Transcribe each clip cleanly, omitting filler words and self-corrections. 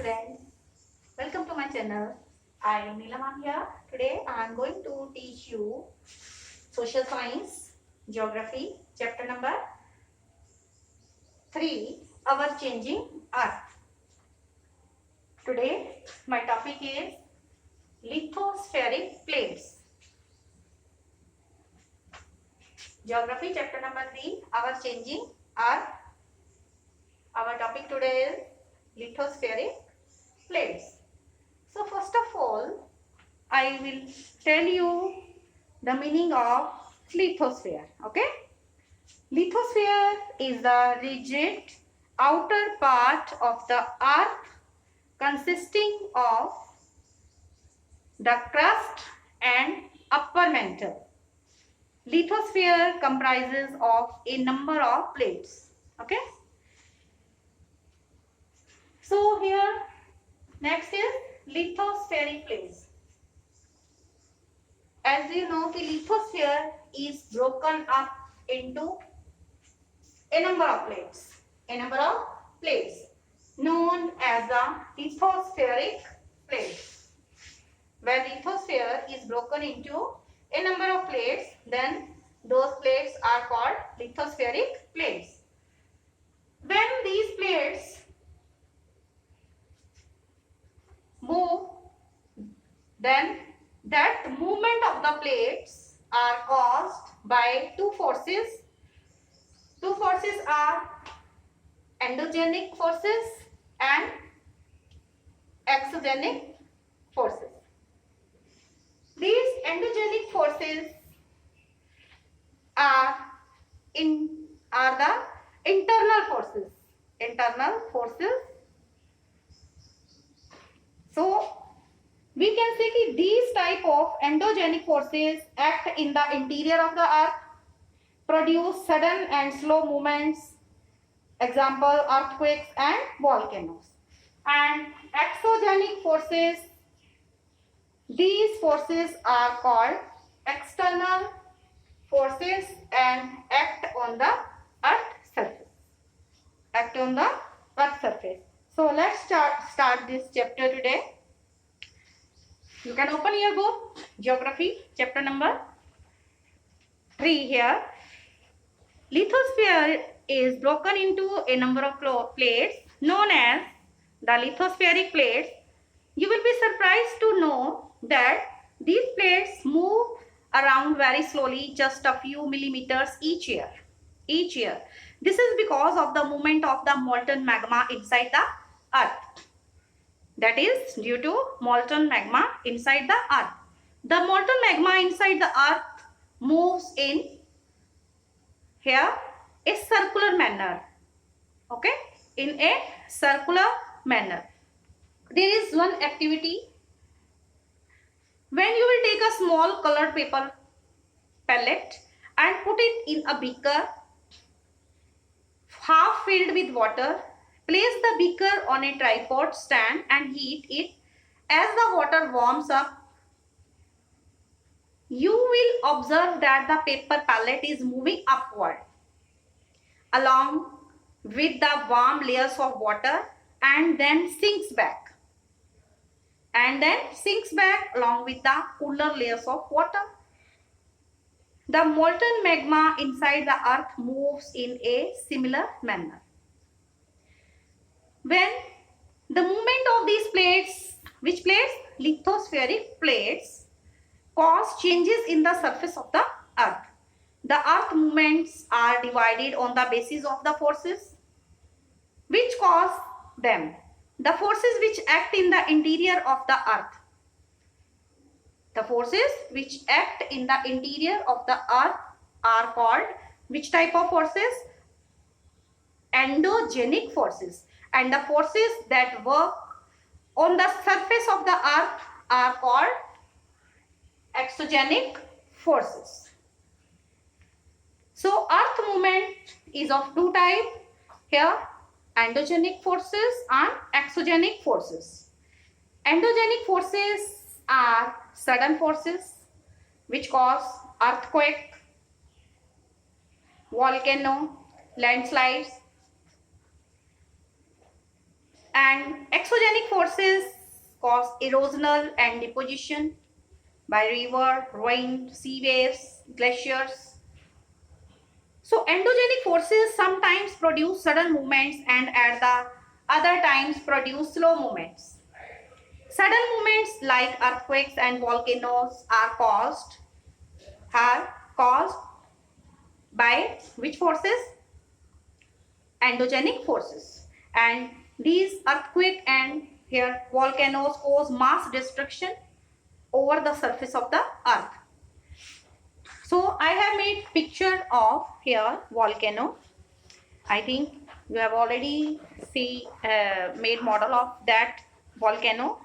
students, welcome to my channel. I am Neelam here. Today I am going to teach you social science, geography, chapter number 3, our changing earth. Today my topic is lithospheric plates. Geography chapter number 3, our changing earth. Our topic today is lithospheric plates. So first of all, I will tell you the meaning of lithosphere. Okay, lithosphere is the rigid outer part of the earth consisting of the crust and upper mantle. Lithosphere comprises of a number of plates. Okay, so here next is lithospheric plates. As you know, the lithosphere is broken up into a number of plates. Known as the lithospheric plates. When lithosphere is broken into a number of plates, then those plates are called lithospheric plates. When these plates move, then that movement of the plates are caused by two forces. Two forces are endogenic forces and exogenic forces. These endogenic forces are the internal forces. So we can say that these type of endogenic forces act in the interior of the earth, produce sudden and slow movements, example earthquakes and volcanoes. And exogenic forces, these forces are called external forces and act on the earth surface. So let's start this chapter today. You can open your book, Geography, chapter number 3 here. Lithosphere is broken into a number of plates known as the lithospheric plates. You will be surprised to know that these plates move around very slowly, just a few millimeters each year. This is because of the movement of the molten magma inside the earth. That is due to molten magma inside the earth. The molten magma inside the earth moves in here a circular manner. Okay, in a circular manner. There is one activity. When you will take a small colored paper pellet and put it in a beaker half filled with water, place the beaker on a tripod stand and heat it. As the water warms up, you will observe that the paper pellet is moving upward along with the warm layers of water and then sinks back. Along with the cooler layers of water. The molten magma inside the earth moves in a similar manner. When the movement of these plates, which plates? Lithospheric plates, cause changes in the surface of the earth. The earth movements are divided on the basis of the forces which cause them. The forces which act in the interior of the earth. The forces which act in the interior of the earth are called which type of forces? Endogenic forces. And the forces that work on the surface of the earth are called exogenic forces. So earth movement is of two types here, endogenic forces and exogenic forces. Endogenic forces are sudden forces which cause earthquake, volcano, landslides. And exogenic forces cause erosional and deposition by river, rain, sea waves, glaciers. So endogenic forces sometimes produce sudden movements and at the other times produce slow movements. Sudden movements like earthquakes and volcanoes are caused by which forces? Endogenic forces. And these earthquake and here volcanoes cause mass destruction over the surface of the earth. So I have made picture of here volcano. I think you have already made model of that volcano.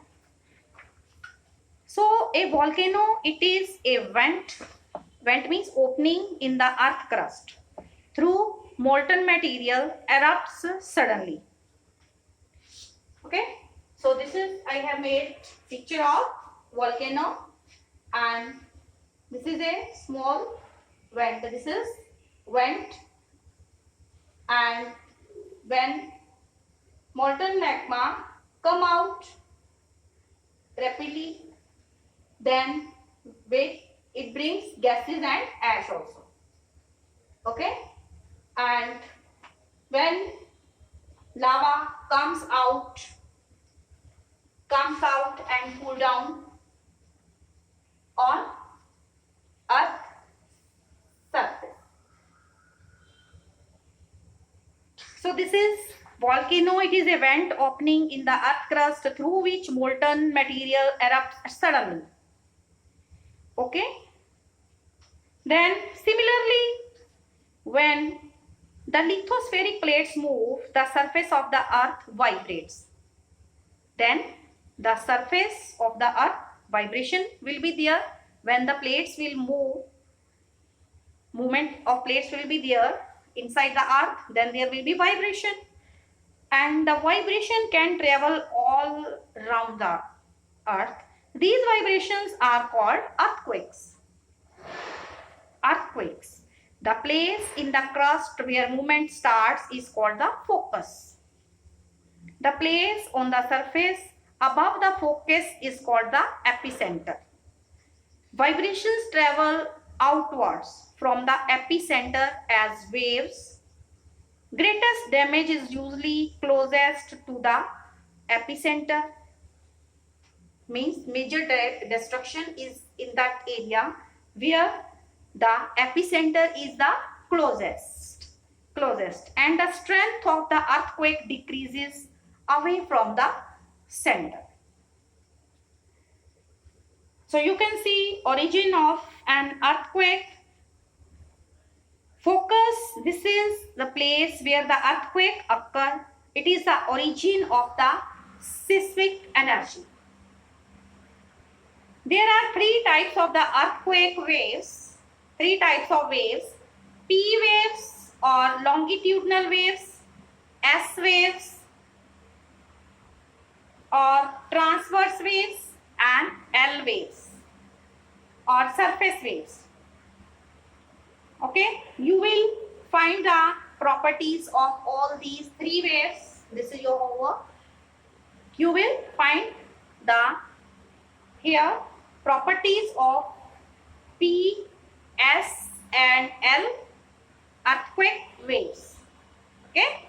So a volcano, it is a vent. Vent means opening in the earth crust. Through molten material erupts suddenly. Okay. So this is, I have made picture of volcano and this is a small vent. This is vent, and when molten magma come out rapidly, then it brings gases and ash also. Okay. And when lava comes out and cool down on earth surface. So this is volcano. It is a vent opening in the earth crust through which molten material erupts suddenly. Okay. Then similarly, when the lithospheric plates move, the surface of the earth vibrates. Then the surface of the earth vibration will be there. When the plates will move, movement of plates will be there inside the earth, then there will be vibration. And the vibration can travel all around the earth. These vibrations are called earthquakes. Earthquakes. The place in the crust where movement starts is called the focus. The place on the surface above the focus is called the epicenter. Vibrations travel outwards from the epicenter as waves. Greatest damage is usually closest to the epicenter. Means major destruction is in that area where the epicenter is the closest, and the strength of the earthquake decreases away from the center. So you can see origin of an earthquake. Focus, this is the place where the earthquake occurs. It is the origin of the seismic energy. There are three types of the earthquake waves. Three types of waves. P waves or longitudinal waves, S waves or transverse waves, and L waves or surface waves. Okay, you will find the properties of all these three waves. This is your homework. You will find the here properties of P, S and L earthquake waves. Okay.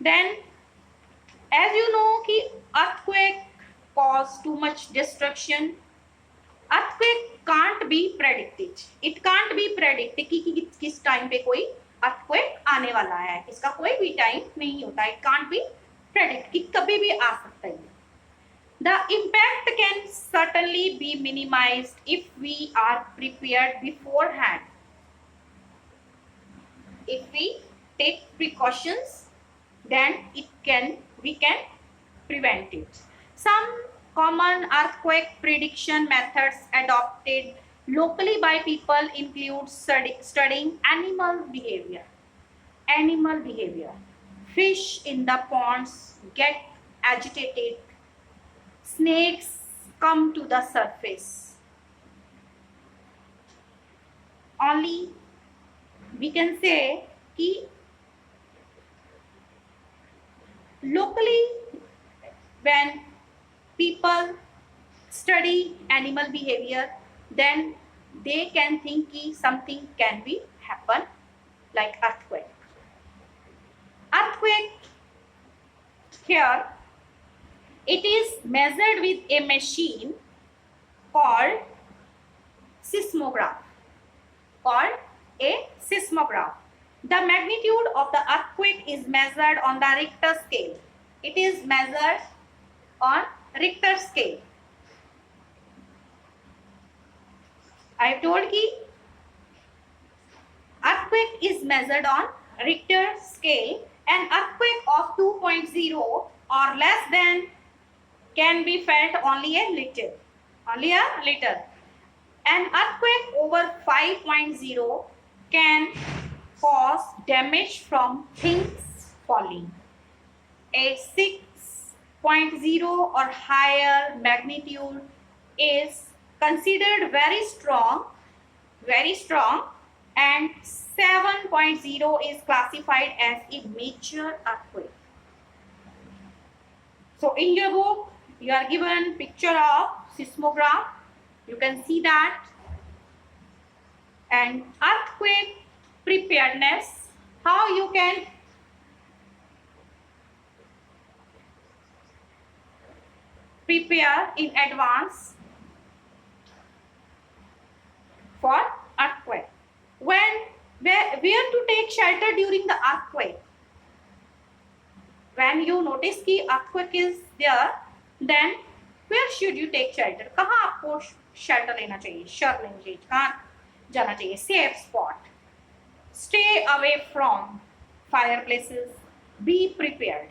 Then as you know कि earthquake cause too much destruction. Earthquake can't be predicted. It can't be predicted कि किस time पे कोई earthquake आने वाला है. इसका कोई भी टाइम नहीं होता. It can't be predicted कि कभी भी आ सकता है. The impact can certainly be minimized if we are prepared beforehand. If we take precautions, then we can prevent it. Some common earthquake prediction methods adopted locally by people include studying animal behavior. Animal behavior. Fish in the ponds get agitated. Snakes come to the surface. Only we can say कि locally, when people study animal behavior, then they can think कि something can be happen like earthquake. Earthquake here, it is measured with a machine called seismograph. The magnitude of the earthquake is measured on the Richter scale. It is measured on Richter scale. I have told you earthquake is measured on Richter scale. An earthquake of 2.0 or less than can be felt only a little. An earthquake over 5.0 can cause damage from things falling. A 6.0 or higher magnitude is considered very strong, and 7.0 is classified as a major earthquake. So in your book, you are given picture of seismograph. You can see that. And earthquake preparedness, how you can prepare in advance for earthquake. Where to take shelter during the earthquake? When you notice कि earthquake is there, then where should you take shelter? कहाँ आपको shelter लेना चाहिए? Shelter लेना चाहिए? कहाँ जाना चाहिए? Safe spot. Stay away from fireplaces. Be prepared.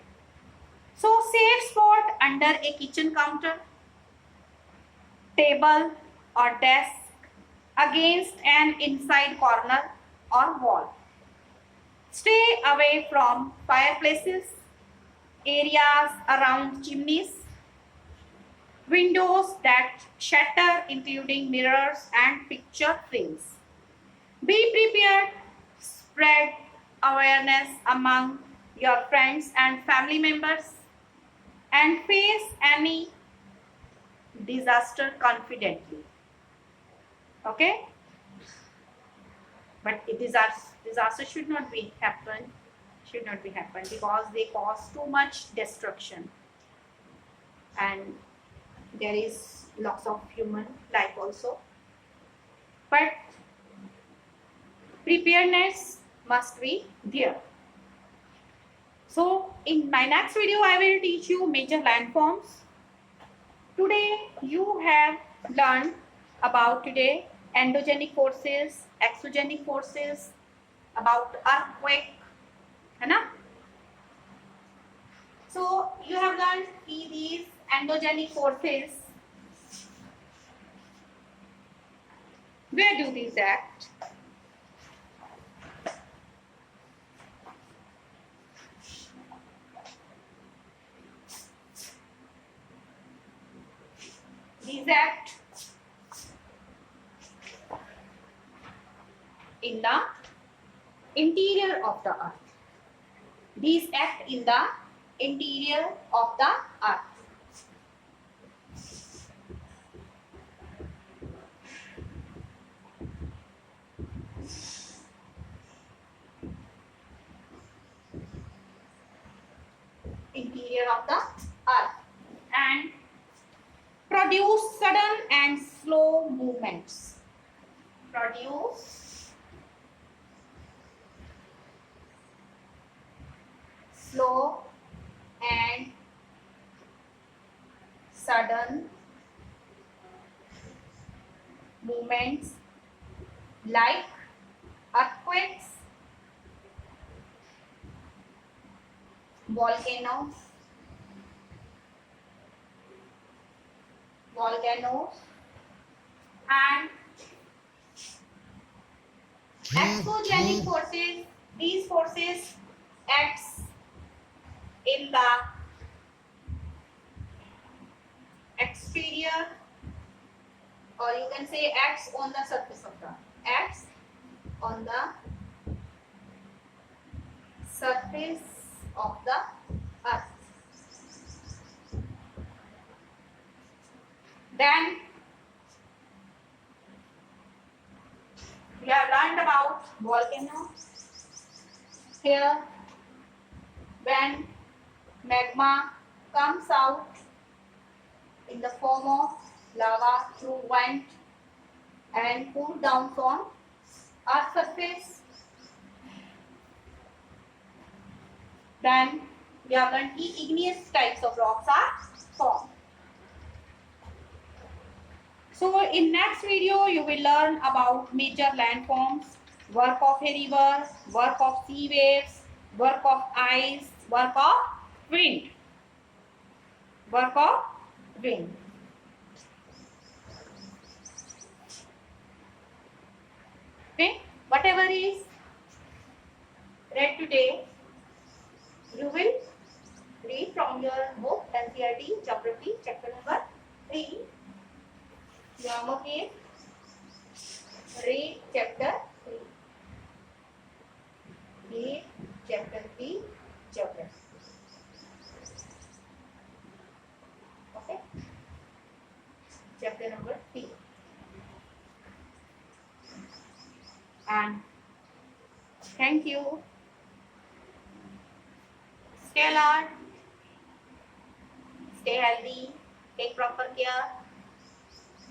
So safe spot under a kitchen counter, table or desk, against an inside corner or wall. Stay away from fireplaces, areas around chimneys, windows that shatter including mirrors and picture frames. Be prepared, spread awareness among your friends and family members, and face any disaster confidently. Okay? But disaster should not be happen because they cause too much destruction, and there is loss of human life also. But preparedness must be there. So in my next video, I will teach you major landforms. Today you have learned about endogenic forces, exogenic forces, about earthquake, है ना? So you have learned these endogenic forces. Where do these act? These act in the interior of the earth. These act in the interior of the earth. Interior of the earth, and produce sudden and slow movements. Produce slow and sudden movements like earthquakes, volcanoes, and exogenic forces. These forces acts in the exterior, or you can say acts on the surface of the earth. Then we have learned about volcano. Here, when magma comes out in the form of lava through vent and cool down on Earth's surface, then we have learned igneous types of rocks are formed. So in next video you will learn about major landforms, work of a river, work of sea waves, work of ice, work of wind. Work of wind. Okay, whatever is read today, you will read from your book NCERT Geography chapter number 3. You are okay? Read chapter 3. Read chapter 3 Geography. Okay? Chapter number 3. And thank you. Stay alert. Stay healthy. Take proper care.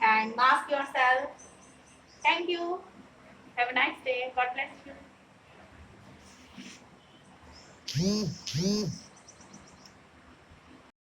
And mask yourself. Thank you. Have a nice day. God bless you.